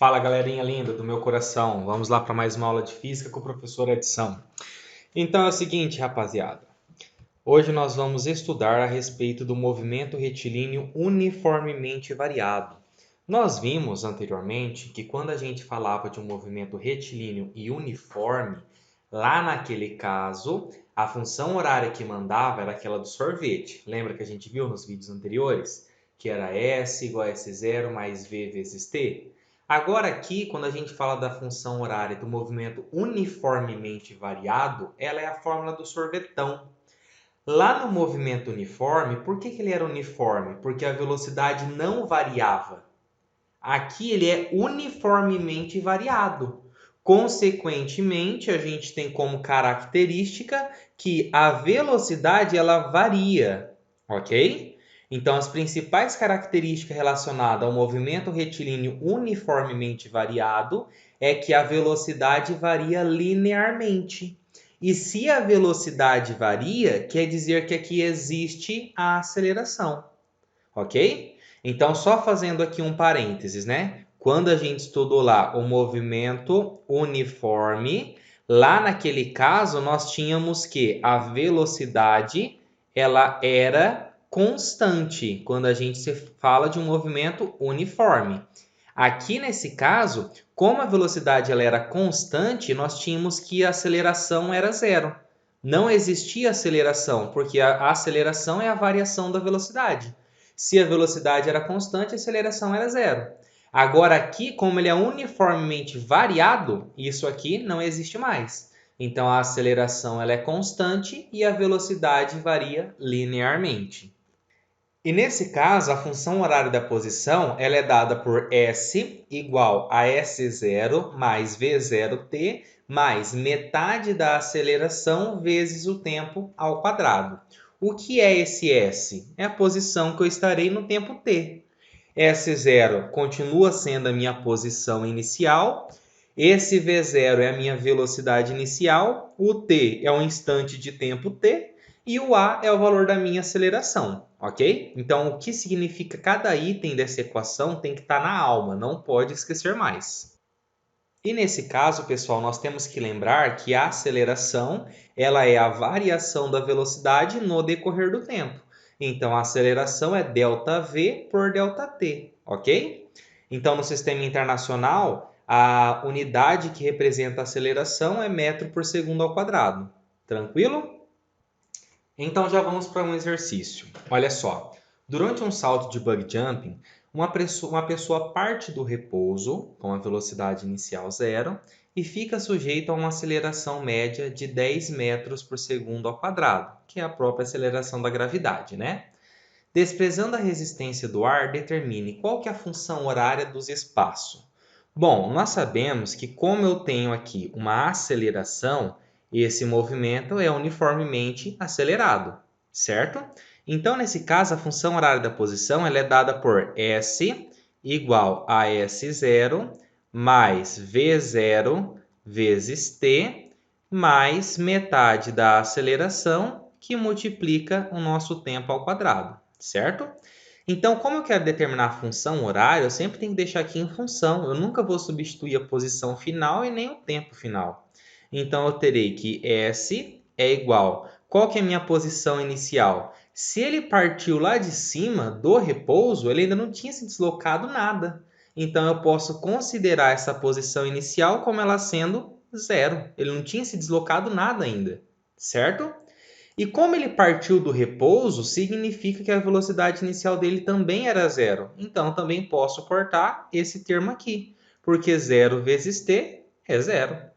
Fala, galerinha linda do meu coração. Vamos lá para mais uma aula de física com o professor Edição. Então é o seguinte, rapaziada. Hoje nós vamos estudar a respeito do movimento retilíneo uniformemente variado. Nós vimos anteriormente que quando a gente falava de um movimento retilíneo e uniforme, lá naquele caso, a função horária que mandava era aquela do sorvete. Lembra que a gente viu nos vídeos anteriores? Que era S igual a S0 mais V vezes T? Agora aqui, quando a gente fala da função horária do movimento uniformemente variado, ela é a fórmula do sorvetão. Lá no movimento uniforme, por que ele era uniforme? Porque a velocidade não variava. Aqui ele é uniformemente variado. Consequentemente, a gente tem como característica que a velocidade ela varia, ok? Então, as principais características relacionadas ao movimento retilíneo uniformemente variado é que a velocidade varia linearmente. E se a velocidade varia, quer dizer que aqui existe a aceleração, ok? Então, só fazendo aqui um parênteses, né? Quando a gente estudou lá o movimento uniforme, lá naquele caso nós tínhamos que a velocidade ela era constante quando a gente se fala de um movimento uniforme. Aqui nesse caso, como a velocidade ela era constante, nós tínhamos que a aceleração era zero. Não existia aceleração, porque a aceleração é a variação da velocidade. Se a velocidade era constante, a aceleração era zero. Agora aqui, como ele é uniformemente variado, isso aqui não existe mais. Então a aceleração ela é constante e a velocidade varia linearmente. E nesse caso, a função horária da posição ela é dada por S igual a S0 mais V0t mais metade da aceleração vezes o tempo ao quadrado. O que é esse S? É a posição que eu estarei no tempo t. S0 continua sendo a minha posição inicial. Esse V0 é a minha velocidade inicial. O t é um instante de tempo t. E o A é o valor da minha aceleração, ok? Então, o que significa cada item dessa equação tem que estar na alma, não pode esquecer mais. E nesse caso, pessoal, nós temos que lembrar que a aceleração ela é a variação da velocidade no decorrer do tempo. Então, a aceleração é ΔV por ΔT, ok? Então, no sistema internacional, a unidade que representa a aceleração é metro por segundo ao quadrado. Tranquilo? Então já vamos para um exercício. Olha só, durante um salto de bug jumping, uma pessoa parte do repouso com a velocidade inicial zero e fica sujeita a uma aceleração média de 10 metros por segundo ao quadrado, que é a própria aceleração da gravidade, né? Desprezando a resistência do ar, determine qual que é a função horária dos espaços. Bom, nós sabemos que como eu tenho aqui uma aceleração, esse movimento é uniformemente acelerado, certo? Então, nesse caso, a função horária da posição ela é dada por S igual a S0 mais V0 vezes T mais metade da aceleração que multiplica o nosso tempo ao quadrado, certo? Então, como eu quero determinar a função horária, eu sempre tenho que deixar aqui em função. Eu nunca vou substituir a posição final e nem o tempo final. Então, eu terei que S é igual. Qual que é a minha posição inicial? Se ele partiu lá de cima do repouso, ele ainda não tinha se deslocado nada. Então, eu posso considerar essa posição inicial como ela sendo zero. Ele não tinha se deslocado nada ainda, certo? E como ele partiu do repouso, significa que a velocidade inicial dele também era zero. Então, também posso cortar esse termo aqui, porque zero vezes t é zero.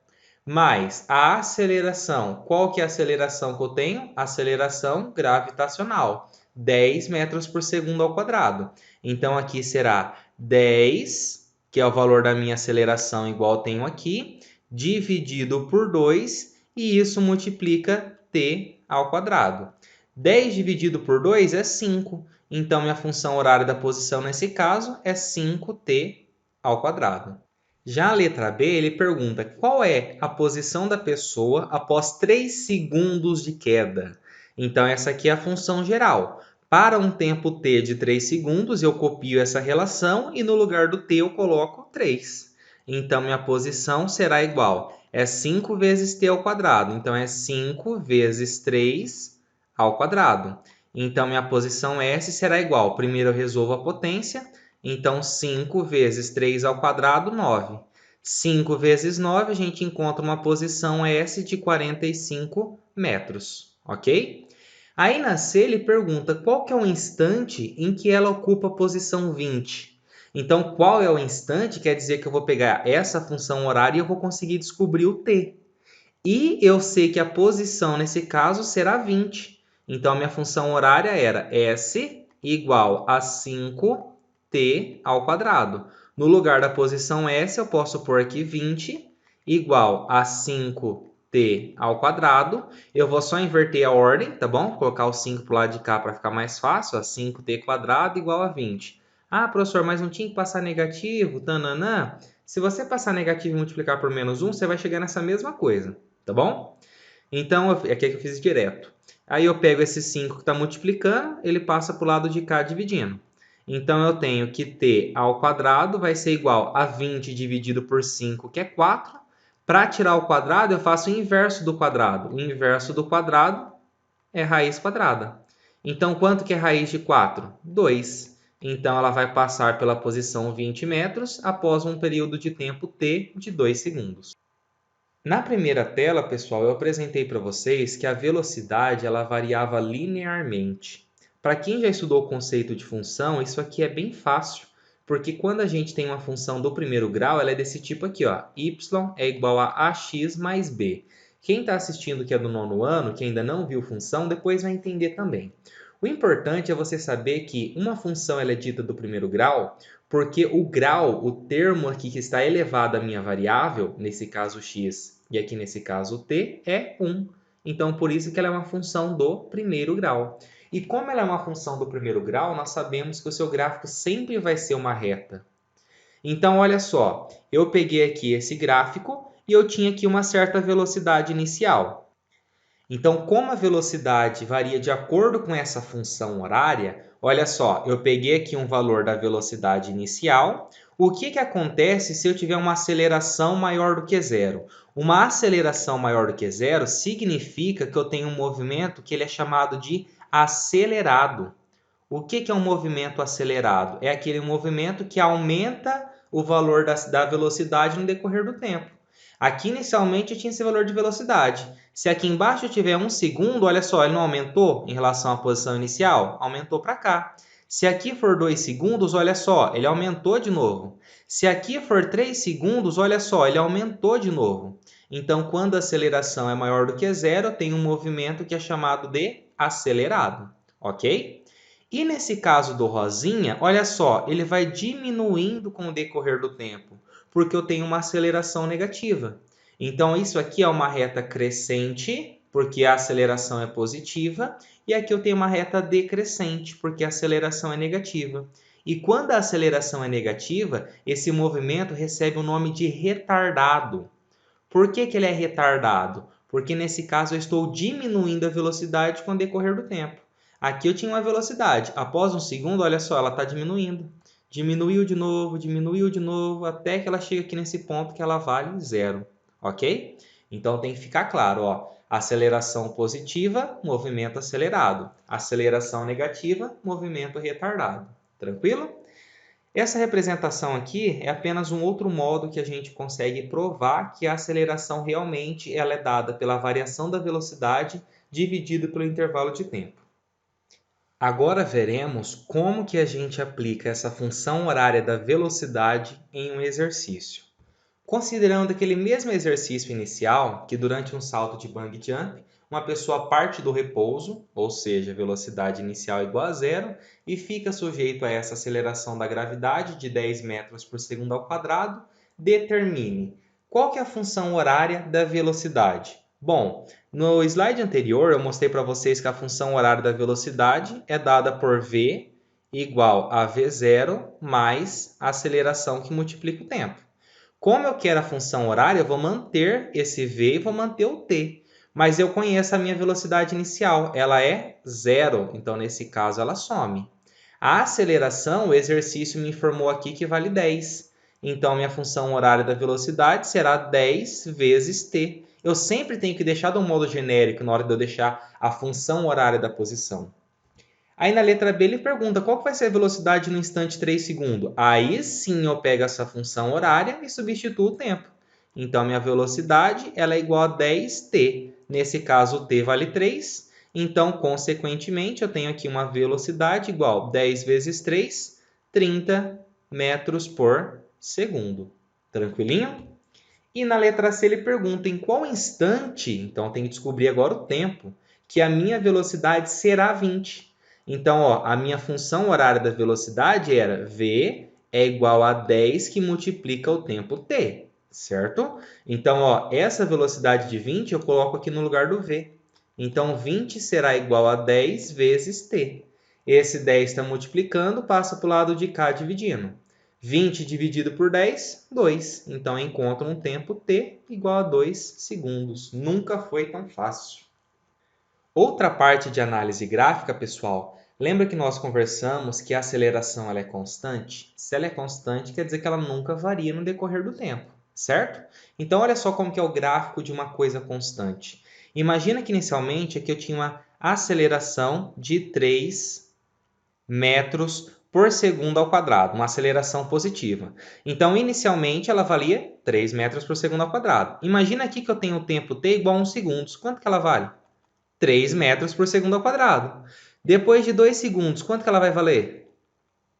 Mas a aceleração, qual que é a aceleração que eu tenho? Aceleração gravitacional, 10 metros por segundo ao quadrado. Então, aqui será 10, que é o valor da minha aceleração, igual eu tenho aqui, dividido por 2, e isso multiplica t ao quadrado. 10 dividido por 2 é 5. Então, minha função horária da posição nesse caso é 5t ao quadrado. Já a letra B, ele pergunta qual é a posição da pessoa após 3 segundos de queda. Então, essa aqui é a função geral. Para um tempo t de 3 segundos, eu copio essa relação e no lugar do t eu coloco 3. Então, minha posição será igual. É 5 vezes t ao quadrado. Então, é 5 vezes 3 ao quadrado. Então, minha posição S será igual. Primeiro eu resolvo a potência. Então, 5 vezes 3 ao quadrado, 9. 5 vezes 9, a gente encontra uma posição S de 45 metros. Ok? Aí na C ele pergunta qual que é o instante em que ela ocupa a posição 20. Então, qual é o instante quer dizer que eu vou pegar essa função horária e eu vou conseguir descobrir o t. E eu sei que a posição nesse caso será 20. Então, a minha função horária era S igual a 5t ao quadrado. No lugar da posição S, eu posso pôr aqui 20 igual a 5t ao quadrado. Eu vou só inverter a ordem, tá bom? Vou colocar o 5 para o lado de cá para ficar mais fácil. 5t quadrado igual a 20. Ah, professor, mas não tinha que passar negativo? Tananã. Se você passar negativo e multiplicar por menos 1, você vai chegar nessa mesma coisa, tá bom? Então, aqui é que eu fiz direto. Aí eu pego esse 5 que está multiplicando, ele passa para o lado de cá dividindo. Então, eu tenho que t ao quadrado vai ser igual a 20 dividido por 5, que é 4. Para tirar o quadrado, eu faço o inverso do quadrado. O inverso do quadrado é raiz quadrada. Então, quanto que é raiz de 4? 2. Então, ela vai passar pela posição 20 metros após um período de tempo t de 2 segundos. Na primeira tela, pessoal, eu apresentei para vocês que a velocidade ela variava linearmente. Para quem já estudou o conceito de função, isso aqui é bem fácil, porque quando a gente tem uma função do primeiro grau, ela é desse tipo aqui, ó, y é igual a ax mais b. Quem está assistindo que é do nono ano, que ainda não viu função, depois vai entender também. O importante é você saber que uma função ela é dita do primeiro grau porque o grau, o termo aqui que está elevado à minha variável, nesse caso x e aqui nesse caso t, é 1. Então, por isso que ela é uma função do primeiro grau. E como ela é uma função do primeiro grau, nós sabemos que o seu gráfico sempre vai ser uma reta. Então, olha só, eu peguei aqui esse gráfico e eu tinha aqui uma certa velocidade inicial. Então, como a velocidade varia de acordo com essa função horária, olha só, eu peguei aqui um valor da velocidade inicial. O que acontece se eu tiver uma aceleração maior do que zero? Uma aceleração maior do que zero significa que eu tenho um movimento que ele é chamado de acelerado. O que é um movimento acelerado? É aquele movimento que aumenta o valor da velocidade no decorrer do tempo. Aqui, inicialmente, eu tinha esse valor de velocidade. Se aqui embaixo eu tiver 1 segundo, olha só, ele não aumentou em relação à posição inicial? Aumentou para cá. Se aqui for 2 segundos, olha só, ele aumentou de novo. Se aqui for 3 segundos, olha só, ele aumentou de novo. Então, quando a aceleração é maior do que zero, eu tenho um movimento que é chamado de acelerado, ok? E nesse caso do rosinha, olha só, ele vai diminuindo com o decorrer do tempo, porque eu tenho uma aceleração negativa. Então, isso aqui é uma reta crescente, porque a aceleração é positiva, e aqui eu tenho uma reta decrescente, porque a aceleração é negativa. E quando a aceleração é negativa, esse movimento recebe o nome de retardado. Por que ele é retardado? Porque nesse caso eu estou diminuindo a velocidade com o decorrer do tempo. Aqui eu tinha uma velocidade. Após um segundo, olha só, ela está diminuindo. Diminuiu de novo, até que ela chega aqui nesse ponto que ela vale zero. Ok? Então tem que ficar claro, ó. Aceleração positiva, movimento acelerado. Aceleração negativa, movimento retardado. Tranquilo? Essa representação aqui é apenas um outro modo que a gente consegue provar que a aceleração realmente ela é dada pela variação da velocidade dividido pelo intervalo de tempo. Agora veremos como que a gente aplica essa função horária da velocidade em um exercício. Considerando aquele mesmo exercício inicial, que durante um salto de bungee jump, uma pessoa parte do repouso, ou seja, velocidade inicial igual a zero, e fica sujeito a essa aceleração da gravidade de 10 metros por segundo ao quadrado, determine qual que é a função horária da velocidade. Bom, no slide anterior eu mostrei para vocês que a função horária da velocidade é dada por v igual a v0 mais a aceleração que multiplica o tempo. Como eu quero a função horária, eu vou manter esse v e vou manter o t. Mas eu conheço a minha velocidade inicial, ela é zero, então nesse caso ela some. A aceleração, o exercício me informou aqui que vale 10. Então, minha função horária da velocidade será 10 vezes t. Eu sempre tenho que deixar de um modo genérico na hora de eu deixar a função horária da posição. Aí na letra B ele pergunta qual vai ser a velocidade no instante 3 segundos. Aí sim eu pego essa função horária e substituo o tempo. Então minha velocidade ela é igual a 10t. Nesse caso o t vale 3. Então, consequentemente, eu tenho aqui uma velocidade igual a 10 vezes 3, 30 metros por segundo. Tranquilinho? E na letra C ele pergunta em qual instante, então eu tenho que descobrir agora o tempo, que a minha velocidade será 20. Então, ó, a minha função horária da velocidade era v é igual a 10 que multiplica o tempo t, certo? Então, ó, essa velocidade de 20 eu coloco aqui no lugar do v. Então, 20 será igual a 10 vezes t. Esse 10 está multiplicando, passa para o lado de cá dividindo. 20 dividido por 10, 2. Então, eu encontro um tempo t igual a 2 segundos. Nunca foi tão fácil. Outra parte de análise gráfica, pessoal, lembra que nós conversamos que a aceleração ela é constante? Se ela é constante, quer dizer que ela nunca varia no decorrer do tempo, certo? Então, olha só como que é o gráfico de uma coisa constante. Imagina que inicialmente aqui eu tinha uma aceleração de 3 metros por segundo ao quadrado, uma aceleração positiva. Então, inicialmente, ela valia 3 metros por segundo ao quadrado. Imagina aqui que eu tenho o tempo t igual a 1 segundos. Quanto que ela vale? 3 metros por segundo ao quadrado. Depois de 2 segundos, quanto que ela vai valer?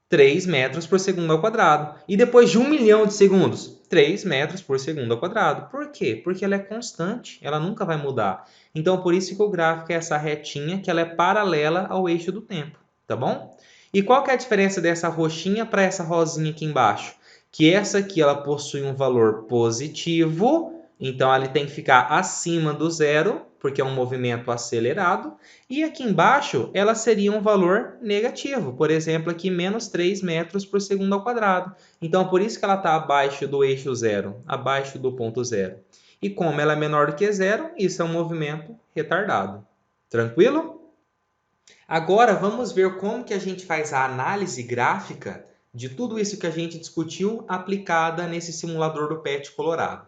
3 metros por segundo ao quadrado. E depois de 1 milhão de segundos? 3 metros por segundo ao quadrado. Por quê? Porque ela é constante, ela nunca vai mudar. Então, por isso que o gráfico é essa retinha, que ela é paralela ao eixo do tempo, tá bom? E qual que é a diferença dessa roxinha para essa rosinha aqui embaixo? Que essa aqui ela possui um valor positivo, então ela tem que ficar acima do zero, porque é um movimento acelerado. E aqui embaixo ela seria um valor negativo, por exemplo, aqui menos 3 metros por segundo ao quadrado. Então, por isso que ela está abaixo do eixo zero, abaixo do ponto zero. E como ela é menor do que zero, isso é um movimento retardado. Tranquilo? Agora vamos ver como que a gente faz a análise gráfica de tudo isso que a gente discutiu aplicada nesse simulador do PET Colorado.